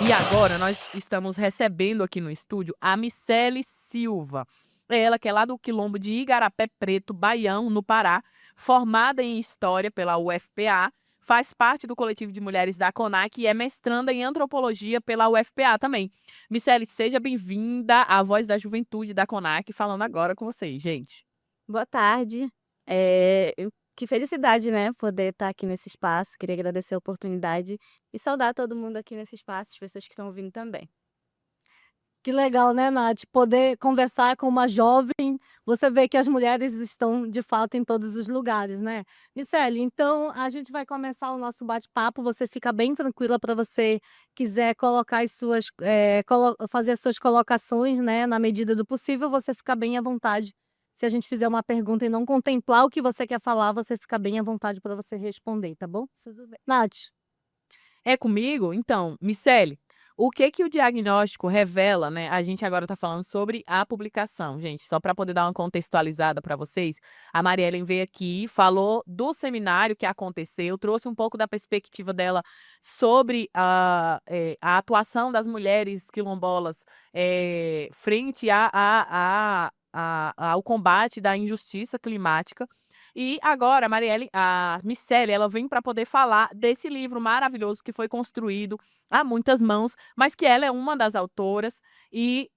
E agora nós estamos recebendo aqui no estúdio a Micele Silva. Ela que é lá do quilombo de Igarapé Preto, Baião, no Pará, formada em História pela UFPA, faz parte do coletivo de mulheres da CONAC e é mestranda em Antropologia pela UFPA também. Micele, seja bem-vinda à Voz da Juventude da CONAC, falando agora com vocês, gente. Boa tarde. Que felicidade, né, poder estar aqui nesse espaço. Queria agradecer a oportunidade e saudar todo mundo aqui nesse espaço, as pessoas que estão ouvindo também. Que legal, né, Nath? Poder conversar com uma jovem, você vê que as mulheres estão de fato em todos os lugares, né? Micele, então a gente vai começar o nosso bate-papo. Você fica bem tranquila para você quiser colocar as suas, fazer as suas colocações, né? Na medida do possível, você fica bem à vontade. Se a gente fizer uma pergunta e não contemplar o que você quer falar, você fica bem à vontade para você responder, tá bom? Tudo bem. Nath. É comigo? Então, Micele, o que que o diagnóstico revela, né? A gente agora está falando sobre a publicação, gente, só para poder dar uma contextualizada para vocês. A Mariellen veio aqui, falou do seminário que aconteceu, trouxe um pouco da perspectiva dela sobre a atuação das mulheres quilombolas frente ao combate da injustiça climática. E agora, a Micele, ela vem para poder falar desse livro maravilhoso que foi construído a muitas mãos, mas que ela é uma das autoras e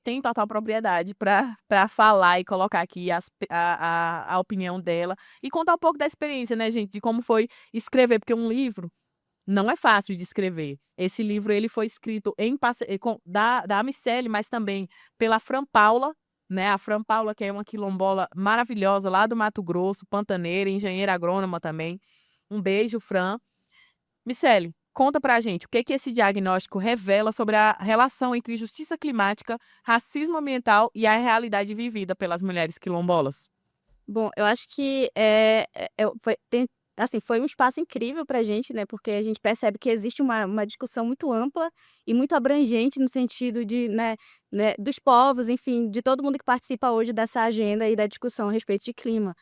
tem total propriedade para falar e colocar aqui a opinião dela e contar um pouco da experiência, né, gente, de como foi escrever, porque um livro não é fácil de escrever. Esse livro ele foi escrito da Micele, mas também pela Fran Paula, né? A Fran Paula, que é uma quilombola maravilhosa lá do Mato Grosso, pantaneira, engenheira agrônoma também. Um beijo, Fran. Micele, conta pra gente o que que esse diagnóstico revela sobre a relação entre justiça climática, racismo ambiental e a realidade vivida pelas mulheres quilombolas. Bom, eu acho que assim, foi um espaço incrível para a gente, né, porque a gente percebe que existe uma discussão muito ampla e muito abrangente no sentido de, né, dos povos, enfim, de todo mundo que participa hoje dessa agenda e da discussão a respeito de clima.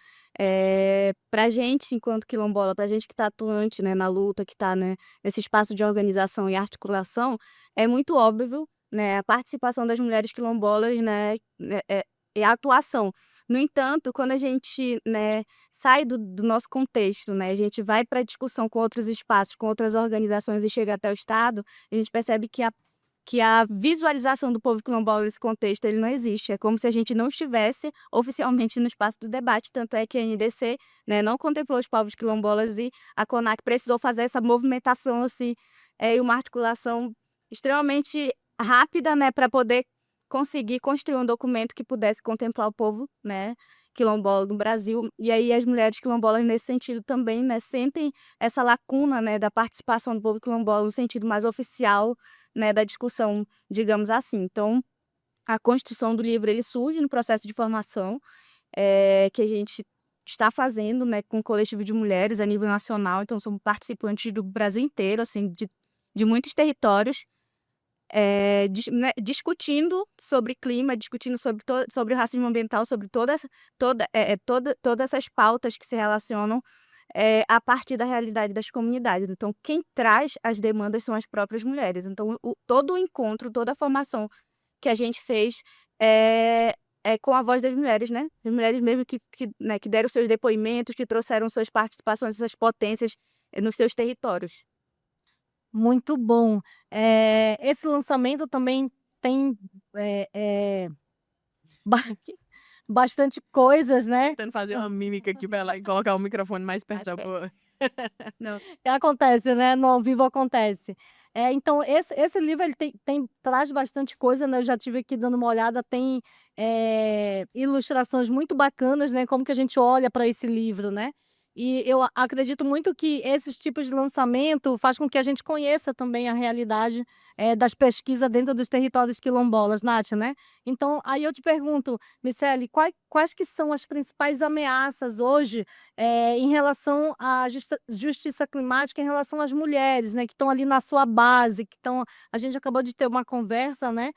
Para a gente, enquanto quilombola, para a gente que está atuante, né, na luta, que está, né, nesse espaço de organização e articulação, é muito óbvio, né, a participação das mulheres quilombolas, e a atuação. No entanto, quando a gente, né, sai do nosso contexto, né, a gente vai para a discussão com outros espaços, com outras organizações e chega até o Estado, a gente percebe que a visualização do povo quilombola nesse contexto ele não existe. É como se a gente não estivesse oficialmente no espaço do debate, tanto é que a NDC, né, não contemplou os povos quilombolas e a CONAC precisou fazer essa movimentação assim, e uma articulação extremamente rápida, né, para poder conseguir construir um documento que pudesse contemplar o povo, né, quilombola do Brasil. E aí as mulheres quilombolas nesse sentido também, né, sentem essa lacuna, né, da participação do povo quilombola no sentido mais oficial, né, da discussão, digamos assim. Então, a construção do livro ele surge no processo de formação, que a gente está fazendo, né, com o coletivo de mulheres a nível nacional. Então, somos participantes do Brasil inteiro, assim, de muitos territórios discutindo sobre clima, discutindo sobre o racismo ambiental, sobre todas essas pautas que se relacionam a partir da realidade das comunidades. Então, quem traz as demandas são as próprias mulheres. Então, todo o encontro, toda a formação que a gente fez é com a voz das mulheres, né? As mulheres mesmo né, que deram seus depoimentos, que trouxeram suas participações, suas potências nos seus territórios. Muito bom. Esse lançamento também tem, eh eh, ba bastante coisas, né. Tentando fazer uma mímica aqui para ela e colocar o microfone mais perto da boca. Não. Acontece, né, no ao vivo acontece. Então esse livro ele traz bastante coisa, né, eu já tive aqui dando uma olhada, tem, ilustrações muito bacanas, né, como que a gente olha para esse livro, né. E eu acredito muito que esses tipos de lançamento faz com que a gente conheça também a realidade, das pesquisas dentro dos territórios quilombolas, Nath, né. Então aí eu te pergunto, Micele, quais que são as principais ameaças hoje em relação à justiça climática, em relação às mulheres, né, que estão ali na sua base, que estão a gente acabou de ter uma conversa, né,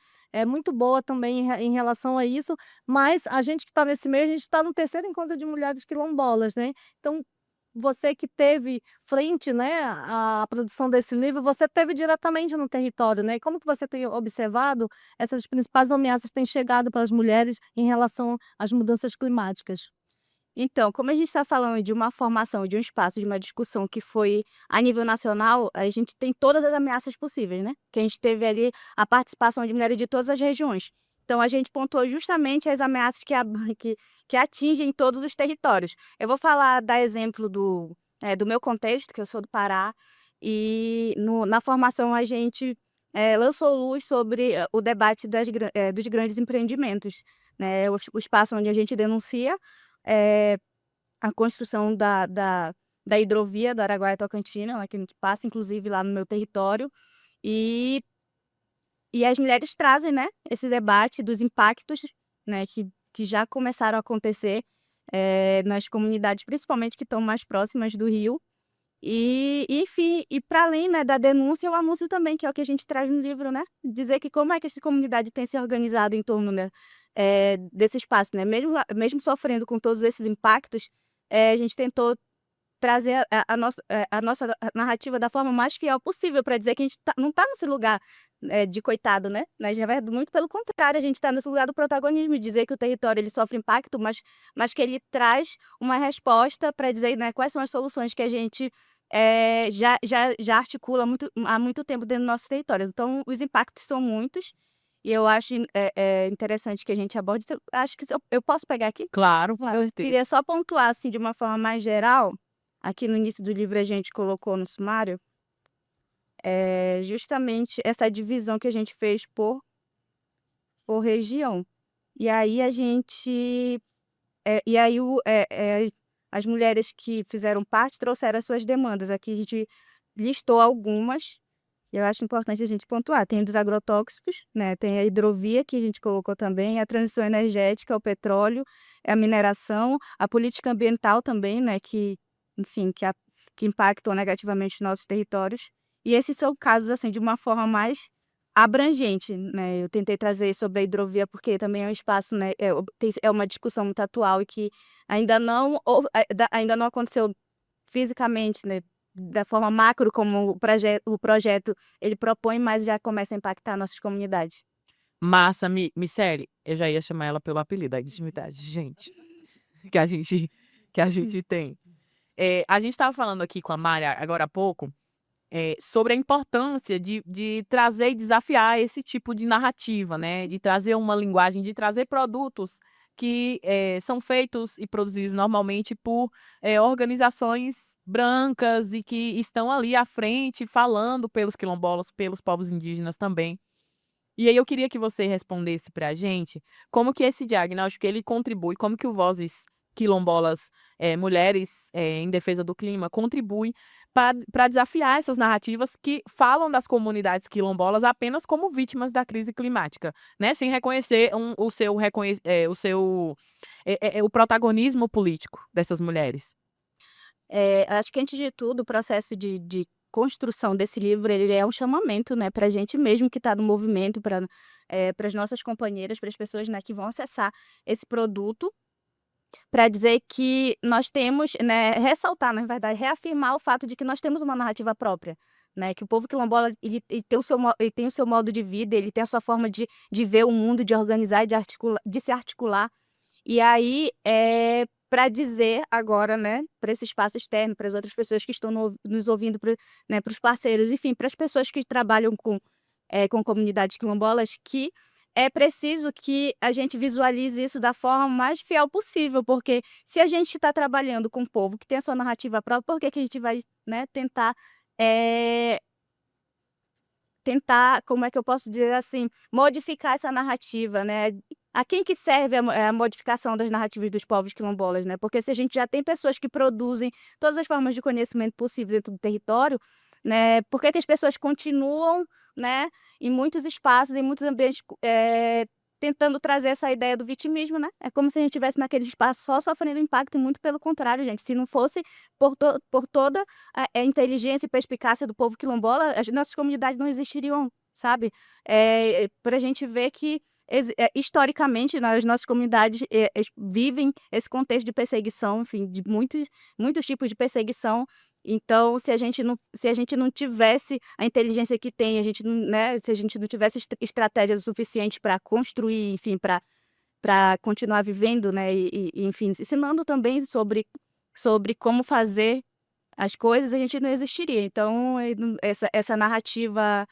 muito boa também em relação a isso, mas a gente que está nesse meio, a gente está no terceiro encontro de mulheres quilombolas, né. Então, você que teve frente, né, à produção desse livro, você teve diretamente no território, né, e como que você tem observado essas principais ameaças que têm chegado para as mulheres em relação às mudanças climáticas? Então, como a gente está falando de uma formação, de um espaço, de uma discussão que foi a nível nacional, a gente tem todas as ameaças possíveis, né? Que a gente teve ali a participação de mulheres de todas as regiões. Então, a gente pontuou justamente as ameaças que atingem todos os territórios. Eu vou falar, dar exemplo do meu contexto, que eu sou do Pará, e na formação a gente lançou luz sobre o debate dos grandes empreendimentos, né? O espaço onde a gente denuncia eh, a construção da hidrovia do Araguaia-Tocantina, né, que passa inclusive lá no meu território, e as mulheres trazem, né, esse debate dos impactos, né, que já começaram a acontecer, nas comunidades, principalmente que estão mais próximas do rio. Enfim, e para além, né, da denúncia, o anúncio também, que é o que a gente traz no livro, né, dizer que como é que essa comunidade tem se organizado em torno, né, desse espaço, né, mesmo sofrendo com todos esses impactos, a gente tentou trazer a nossa narrativa da forma mais fiel possível para dizer que a gente não está nesse lugar, de coitado, né, já vai muito pelo contrário, a gente está nesse lugar do protagonismo, dizer que o território ele sofre impacto, mas que ele traz uma resposta para dizer, né, quais são as soluções que a gente, já articula há muito tempo dentro do nosso território. Então os impactos são muitos, e eu acho interessante que a gente aborde. Acho que se eu posso pegar aqui? Claro, com Claro. Eu certeza. queria só pontuar, assim, de uma forma mais geral, aqui no início do livro a gente colocou no sumário, justamente essa divisão que a gente fez por região. E aí a gente e aí as mulheres que fizeram parte trouxeram as suas demandas. Aqui a gente listou algumas, e eu acho importante a gente pontuar. Tem dos agrotóxicos, né, tem a hidrovia que a gente colocou também, a transição energética, o petróleo, a mineração, a política ambiental também, né, que, enfim, que impactam negativamente os nossos territórios. E esses são casos, assim, de uma forma mais abrangente, né. Eu tentei trazer sobre a hidrovia, porque também é um espaço, né, é uma discussão muito atual e que ainda não aconteceu fisicamente, né, da forma macro como o projeto ele propõe, mas já começa a impactar nossas comunidades. Massa, Miceli, eu já ia chamar ela pelo apelido, a intimidade, gente, que a gente que a gente tem. A gente estava falando aqui com a Mari agora há pouco, sobre a importância de trazer e desafiar esse tipo de narrativa, né, de trazer uma linguagem, de trazer produtos que, são feitos e produzidos normalmente por, organizações brancas e que estão ali à frente falando pelos quilombolas, pelos povos indígenas também. E aí eu queria que você respondesse para a gente como que esse diagnóstico ele contribui, como que o Vozes Quilombolas, Mulheres, em Defesa do Clima, contribui para desafiar essas narrativas que falam das comunidades quilombolas apenas como vítimas da crise climática, né, sem reconhecer o protagonismo político dessas mulheres. Acho que antes de tudo o processo de construção desse livro, ele é um chamamento, né, pra gente mesmo que está no movimento, para as nossas companheiras, para as pessoas, né, que vão acessar esse produto, para dizer que nós temos, né, ressaltar, na verdade, reafirmar o fato de que nós temos uma narrativa própria, né, que o povo quilombola ele tem o seu modo de vida, ele tem a sua forma de ver o mundo, de organizar e de se articular. E aí, para dizer agora, né, para esse espaço externo, para as outras pessoas que estão nos ouvindo, né, para os parceiros, enfim, para as pessoas que trabalham com comunidades quilombolas, que é preciso que a gente visualize isso da forma mais fiel possível, porque se a gente está trabalhando com um povo que tem a sua narrativa própria, por que que a gente vai, né, eh, tentar, como é que eu posso dizer assim, modificar essa narrativa, né? A quem que serve a modificação das narrativas dos povos quilombolas, né? Porque se a gente já tem pessoas que produzem todas as formas de conhecimento possível dentro do território, né? Por que que as pessoas continuam, né, em muitos espaços, em muitos ambientes, tentando trazer essa ideia do vitimismo, né? É como se a gente estivesse naquele espaço só sofrendo impacto, e muito pelo contrário, gente. Se não fosse por toda a inteligência e perspicácia do povo quilombola, as nossas comunidades não existiriam, sabe? Pra gente ver que historicamente, as nossas comunidades vivem esse contexto de perseguição, enfim, de muitos tipos de perseguição. Então, se a gente não tivesse a inteligência que tem, a gente não, né, se a gente não tivesse estratégia suficiente para construir, enfim, para continuar vivendo, né, enfim, ensinando também sobre como fazer as coisas, a gente não existiria. Então, essa narrativa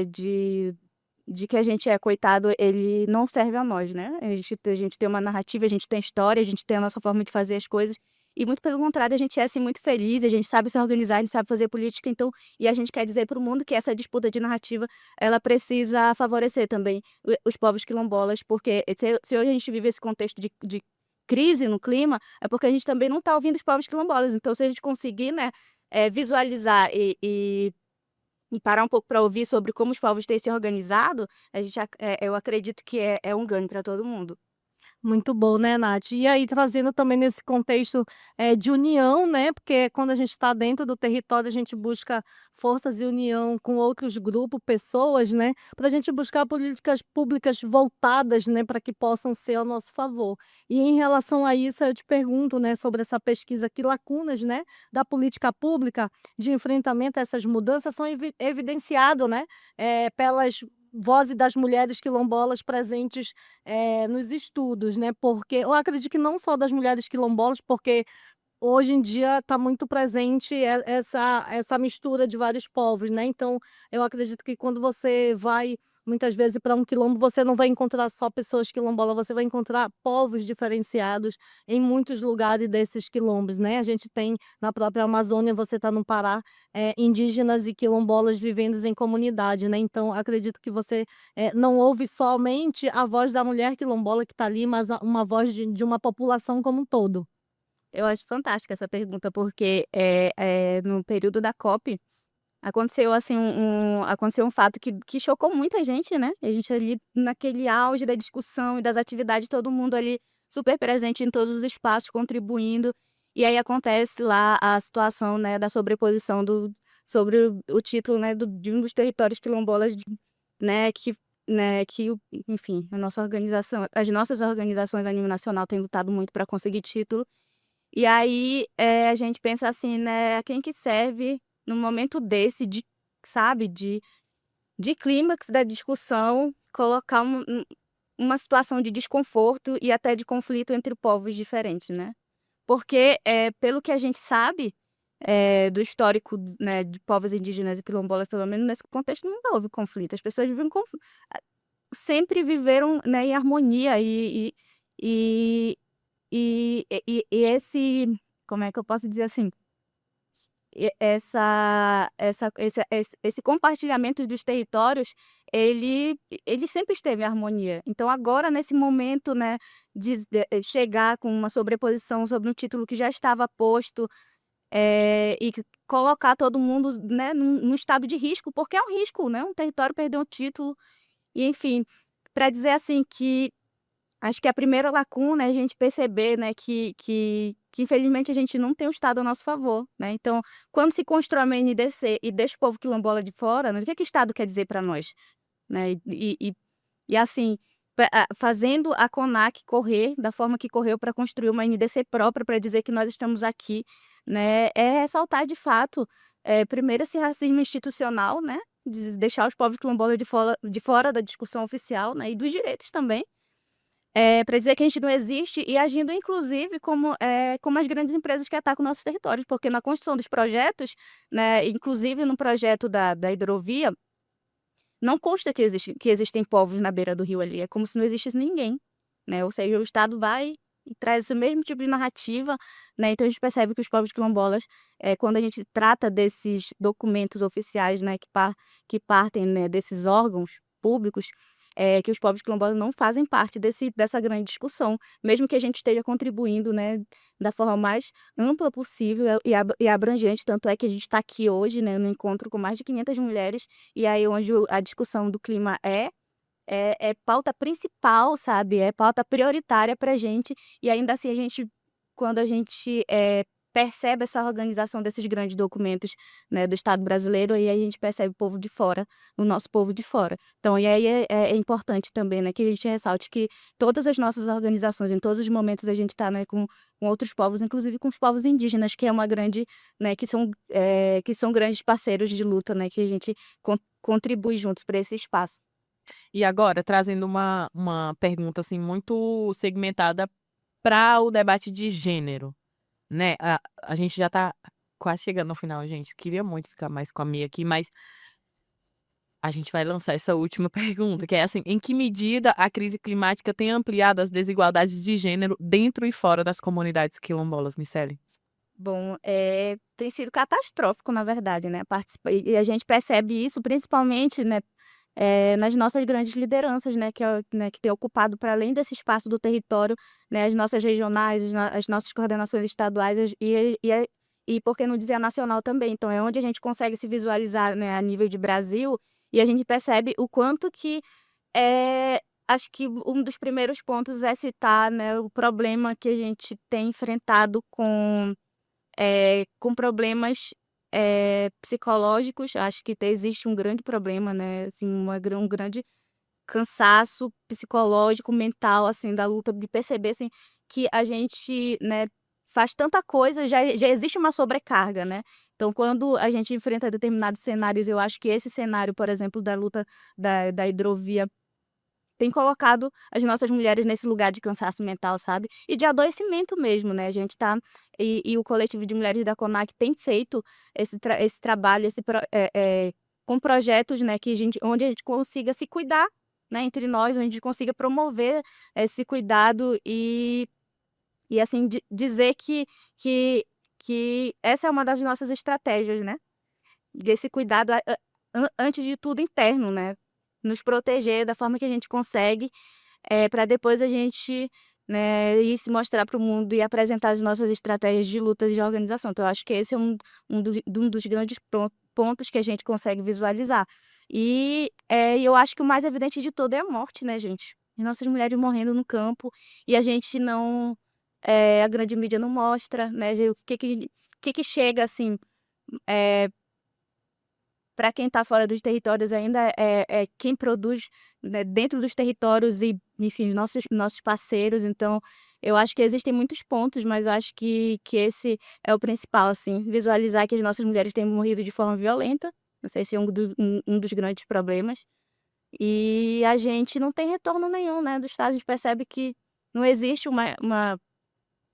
de que a gente é coitado, ele não serve a nós, né? A gente tem uma narrativa, a gente tem história, a gente tem a nossa forma de fazer as coisas. E muito pelo contrário, a gente é assim muito feliz, a gente sabe se organizar, a gente sabe fazer política, então, e a gente quer dizer para o mundo que essa disputa de narrativa, ela precisa favorecer também os povos quilombolas, porque se hoje a gente vive esse contexto de crise no clima, é porque a gente também não está ouvindo os povos quilombolas. Então, se a gente conseguir, né, visualizar e parar um pouco para ouvir sobre como os povos têm se organizado, eu acredito que é um ganho para todo mundo. Muito bom, né, Nath? E aí, trazendo também nesse contexto de união, né? Porque quando a gente está dentro do território, a gente busca forças de união com outros grupos, pessoas, né? Para a gente buscar políticas públicas voltadas, né, para que possam ser ao nosso favor. E em relação a isso, eu te pergunto, né, sobre essa pesquisa, que lacunas, né, da política pública de enfrentamento a essas mudanças são evidenciadas, né, pelas vozes das mulheres quilombolas presentes nos estudos, né, porque eu acredito que não só das mulheres quilombolas, porque hoje em dia está muito presente essa mistura de vários povos, né, então eu acredito que quando você vai, muitas vezes, para um quilombo, você não vai encontrar só pessoas quilombolas, você vai encontrar povos diferenciados em muitos lugares desses quilombos, né. A gente tem na própria Amazônia, você está no Pará, indígenas e quilombolas vivendo em comunidade, né, então acredito que você, não ouve somente a voz da mulher quilombola que está ali, mas uma voz de uma população como um todo. Eu acho fantástica essa pergunta, porque, no período da COP, aconteceu, assim, aconteceu um fato que chocou muita gente, né, a gente ali naquele auge da discussão e das atividades, todo mundo ali super presente em todos os espaços, contribuindo, e aí acontece lá a situação, né, da sobreposição sobre o título, né, de um dos territórios quilombolas, né, enfim, as nossas organizações a nível nacional têm lutado muito para conseguir título. E aí, a gente pensa assim, né, a quem que serve num momento desse sabe, de clímax da discussão, colocar uma situação de desconforto e até de conflito entre povos diferentes, né. Porque, pelo que a gente sabe, do histórico, né, de povos indígenas e quilombolas, pelo menos nesse contexto, nunca houve conflito, as pessoas vivem sempre viveram, né, em harmonia e esse, como é que eu posso dizer assim, esse compartilhamento dos territórios, ele sempre esteve em harmonia. Então agora, nesse momento, né, chegar com uma sobreposição sobre um título que já estava posto, e colocar todo mundo, né, num estado de risco, porque é um risco, né, um território perder um título, e enfim, para dizer assim que acho que a primeira lacuna é a gente perceber, né, que infelizmente a gente não tem o Estado a nosso favor, né, então, quando se constrói uma NDC e deixa o povo quilombola de fora, né, o que o Estado quer dizer para nós? Né, e assim, fazendo a CONAC correr da forma que correu para construir uma NDC própria para dizer que nós estamos aqui, né, é ressaltar de fato, primeiro esse racismo institucional, né, de deixar os povos quilombolas de fora da discussão oficial, né, e dos direitos também. Pra dizer que a gente não existe e agindo inclusive como as grandes empresas que atacam nossos territórios, porque na construção dos projetos, né, inclusive no projeto da hidrovia, não consta que existem povos na beira do rio ali, é como se não existisse ninguém, né, ou seja, o Estado vai e traz esse mesmo tipo de narrativa, né, então a gente percebe que os povos quilombolas, quando a gente trata desses documentos oficiais, né, que partem, né, desses órgãos públicos, que os povos quilombolas não fazem parte dessa grande discussão, mesmo que a gente esteja contribuindo, né, da forma mais ampla possível e abrangente, tanto é que a gente está aqui hoje, né, no encontro com mais de 500 mulheres, e aí onde a discussão do clima é pauta principal, sabe, é pauta prioritária pra gente, e ainda assim quando a gente percebe essa organização desses grandes documentos, né, do Estado brasileiro, e aí a gente percebe o povo de fora, o nosso povo de fora. Então, e aí é importante também, né, que a gente ressalte que todas as nossas organizações, em todos os momentos a gente está, né, com outros povos, inclusive com os povos indígenas, que é uma grande, né, que são grandes parceiros de luta, né, que a gente contribui juntos para esse espaço. E agora, trazendo uma pergunta assim muito segmentada para o debate de gênero, né? A gente já está quase chegando no final, gente. Eu queria muito ficar mais com a Mia aqui, mas a gente vai lançar essa última pergunta, que é assim: em que medida a crise climática tem ampliado as desigualdades de gênero dentro e fora das comunidades quilombolas, Miceli? Bom, tem sido catastrófico, na verdade, né, e a gente percebe isso principalmente, né, nas nossas grandes lideranças, né, que têm ocupado para além desse espaço do território, né, as nossas regionais, as nossas coordenações estaduais e por que não dizer a nacional também. Então é onde a gente consegue se visualizar, né, a nível de Brasil, e a gente percebe o quanto que, acho que um dos primeiros pontos é citar, né, o problema que a gente tem enfrentado com problemas, psicológicos. Acho que existe um grande problema, né, assim, um grande cansaço psicológico, mental, assim, da luta, de perceber, assim, que a gente, né, faz tanta coisa, já existe uma sobrecarga, né. Então quando a gente enfrenta determinados cenários, eu acho que esse cenário, por exemplo, da luta da hidrovia tem colocado as nossas mulheres nesse lugar de cansaço mental, sabe, e de adoecimento mesmo, né, a gente tá e o coletivo de mulheres da CONAC tem feito esse trabalho, com projetos, né, que onde a gente consiga se cuidar, né, entre nós, onde a gente consiga promover esse cuidado e assim, dizer que que essa é uma das nossas estratégias, né, desse cuidado antes de tudo interno, né, nos proteger da forma que a gente consegue, para depois a gente, né, ir se mostrar para o mundo e apresentar as nossas estratégias de luta e de organização. Então eu acho que esse é um dos grandes pontos que a gente consegue visualizar. E, eu acho que o mais evidente de todo é a morte, né, gente. As nossas mulheres morrendo no campo e a gente não, a grande mídia não mostra, né, o que que chega, assim, eh para quem está fora dos territórios ainda é quem produz, né, dentro dos territórios e, enfim, nossos parceiros. Então, eu acho que existem muitos pontos, mas eu acho que esse é o principal, assim, visualizar que as nossas mulheres têm morrido de forma violenta, não sei se é um dos grandes problemas, e a gente não tem retorno nenhum, né, do Estado. A gente percebe que não existe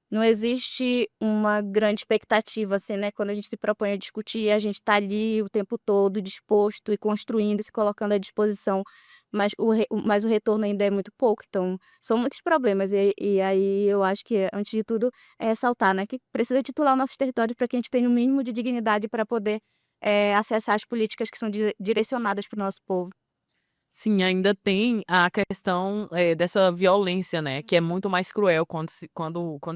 não existe uma grande expectativa, assim, né, quando a gente se propõe a discutir, a gente está ali o tempo todo disposto e construindo, se colocando à disposição, mas o retorno ainda é muito pouco. Então são muitos problemas e aí eu acho que, antes de tudo, é ressaltar, né, que precisa titular nossos territórios para que a gente tenha o mínimo de dignidade para poder, acessar as políticas que são direcionadas para o nosso povo. Sim, ainda tem a questão, dessa violência, né, que é muito mais cruel quando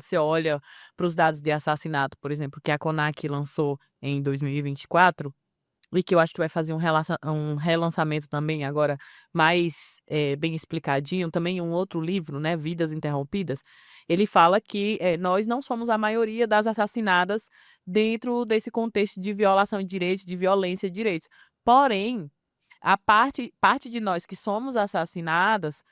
se olha para os dados de assassinato, por exemplo, que a CONAC lançou em 2024, e que eu acho que vai fazer um relançamento também agora mais, bem explicadinho, também um outro livro, né, Vidas Interrompidas. Ele fala que, nós não somos a maioria das assassinadas dentro desse contexto de violação de direitos, de violência de direitos. Porém, a parte de nós que somos assassinadas,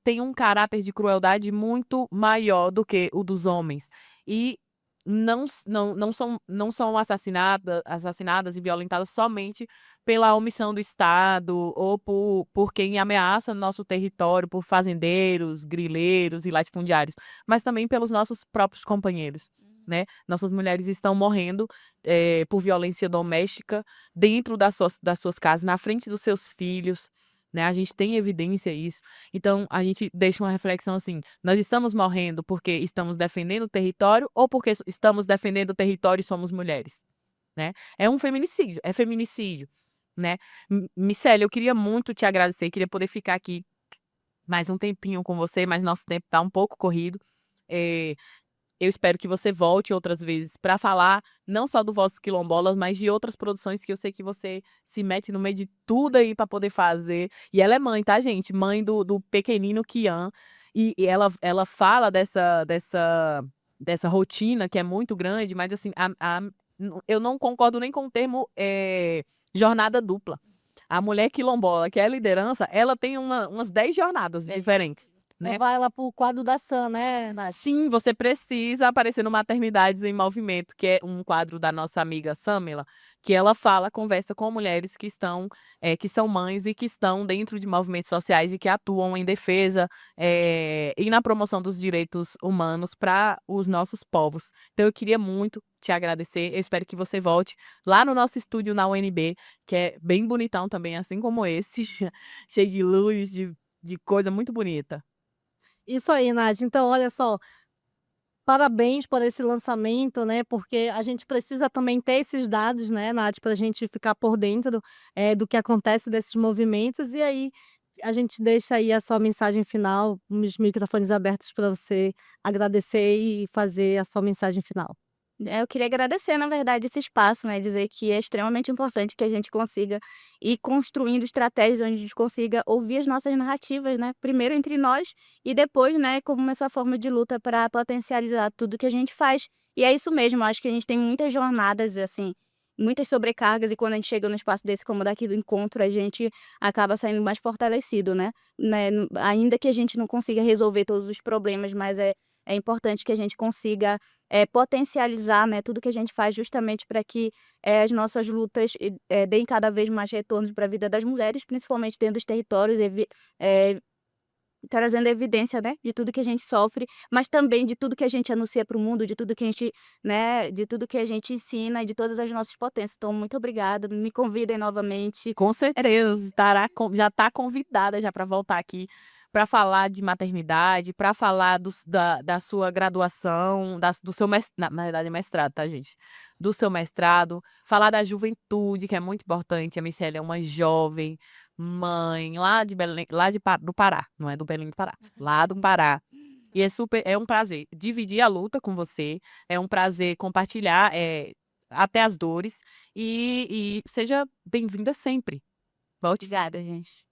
tem um caráter de crueldade muito maior do que o dos homens. E não são assassinadas e violentadas somente pela omissão do Estado ou por quem ameaça nosso território, por fazendeiros, grileiros e latifundiários, mas também pelos nossos próprios companheiros, né. Nossas mulheres estão morrendo, por violência doméstica dentro das suas casas, na frente dos seus filhos, né, a gente tem evidência isso. Então a gente deixa uma reflexão assim: nós estamos morrendo porque estamos defendendo o território ou porque estamos defendendo o território e somos mulheres, né? É um feminicídio, é feminicídio, né? Micélia, eu queria muito te agradecer, queria poder ficar aqui mais um tempinho com você, mas nosso tempo está um pouco corrido. Eh eu espero que você volte outras vezes para falar não só do Vozes Quilombolas, mas de outras produções que eu sei que você se mete no meio de tudo aí para poder fazer. E ela é mãe, tá, gente? Mãe do pequenino Kian. E ela fala dessa rotina que é muito grande, mas assim, eu não concordo nem com o termo jornada dupla. A mulher quilombola, que é a liderança, ela tem umas 10 jornadas diferentes, né? Levar ela pro quadro da Sam, né, Nath? Sim, você precisa aparecer no Maternidades em Movimento, que é um quadro da nossa amiga Samela, que ela conversa com mulheres que são mães e que estão dentro de movimentos sociais e que atuam em defesa e na promoção dos direitos humanos para os nossos povos. Então, eu queria muito te agradecer. Eu espero que você volte lá no nosso estúdio na UNB, que é bem bonitão também, assim como esse, cheio de luz, de coisa muito bonita. Isso aí, Nath. Então, olha só, parabéns por esse lançamento, né? Porque a gente precisa também ter esses dados, né, Nath, para a gente ficar por dentro do que acontece desses movimentos. E aí a gente deixa aí a sua mensagem final, os microfones abertos para você agradecer e fazer a sua mensagem final. Eu queria agradecer, na verdade, esse espaço, né, dizer que é extremamente importante que a gente consiga ir construindo estratégias onde a gente consiga ouvir as nossas narrativas, né, primeiro entre nós e depois, né, como essa forma de luta para potencializar tudo que a gente faz. E é isso mesmo, acho que a gente tem muitas jornadas, assim, muitas sobrecargas e quando a gente chega num espaço desse como daqui do encontro, a gente acaba saindo mais fortalecido, né, ainda que a gente não consiga resolver todos os problemas, mas é importante que a gente consiga potencializar, né, tudo que a gente faz justamente para que as nossas lutas deem cada vez mais retornos para a vida das mulheres, principalmente dentro dos territórios, eh, trazendo evidência, né, de tudo que a gente sofre, mas também de tudo que a gente anuncia para o mundo, de tudo que a gente, né, de tudo que a gente ensina e de todas as nossas potências. Então, muito obrigada, me convidem novamente. Com certeza, já está convidada já para voltar aqui para falar de maternidade, para falar da sua graduação, do seu mestrado, na verdade é mestrado, tá, gente? Do seu mestrado, falar da juventude, que é muito importante. A Miceli é uma jovem mãe lá de Belém, do Pará, não é do Belém do Pará, lá do Pará. E é um prazer dividir a luta com você, é um prazer compartilhar até as dores e seja bem-vinda sempre. Volte. Obrigada, gente.